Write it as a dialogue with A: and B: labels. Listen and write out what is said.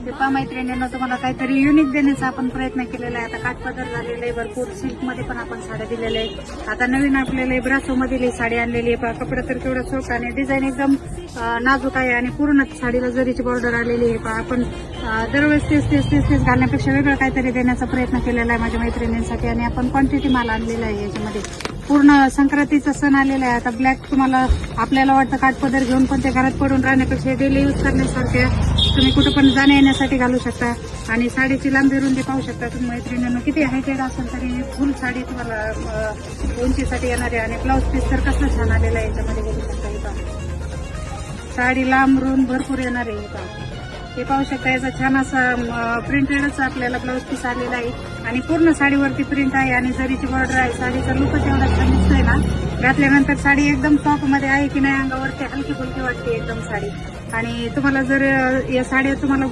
A: ते पहा मैत्रिणींना तुम्हाला काहीतरी युनिक देण्याचा आपण प्रयत्न केलेला आहे. आता काठपदर झालेलं आहे, भरपूर सिल्कमध्ये पण आपण साड्या दिलेल्या आहेत. आता नवीन आपल्याला ब्रासोमधील साडी आणलेली आहे. पहा कपडा तर केवढा सोपा आणि डिझाईन एकदम नाजूक आहे आणि पूर्ण साडीला जरीची बॉर्डर आलेली आहे. पहा आपण दरवेळेस तेच घालण्यापेक्षा वेगळं काहीतरी देण्याचा प्रयत्न केलेला आहे माझ्या मैत्रिणींसाठी आणि आपण क्वांटिटी माल आणलेला आहे याच्यामध्ये. पूर्ण संक्रांतीचा सण आलेला आहे. आता ब्लॅक तुम्हाला आपल्याला वाटतं काठपदर घेऊन पण ते घरात पडून राहण्यापेक्षा डेली यूज करण्यासारखे तुम्ही कुठं पण जाण्या येण्यासाठी घालू शकता. आणि साडीची लांबी रुंदी पाहू शकता तुम्ही मैत्रिणींना. किती हायटेड असेल तरी फुल साडी तुम्हाला उंचीसाठी येणार आहे. आणि ब्लाऊज पीस तर कसं छान आलेला आहे याच्यामध्ये बघू शकता. हे पहा साडी लांब रुंद भरपूर येणार आहे. हे पहा हे पाहू शकता. याचा छान असा प्रिंटेडच आपल्याला ब्लाऊज पीस आलेला आहे आणि पूर्ण साडीवरती प्रिंट आहे आणि जरीची बॉर्डर आहे. साडीचा लुकच एवढा छान दिसतोय ना. घातल्यानंतर साडी एकदम सॉफ्ट मध्ये आहे की नाही, अंगावरती हलकी फुलकी वाटते एकदम साडी. आणि तुम्हाला जर या साड्या तुम्हाला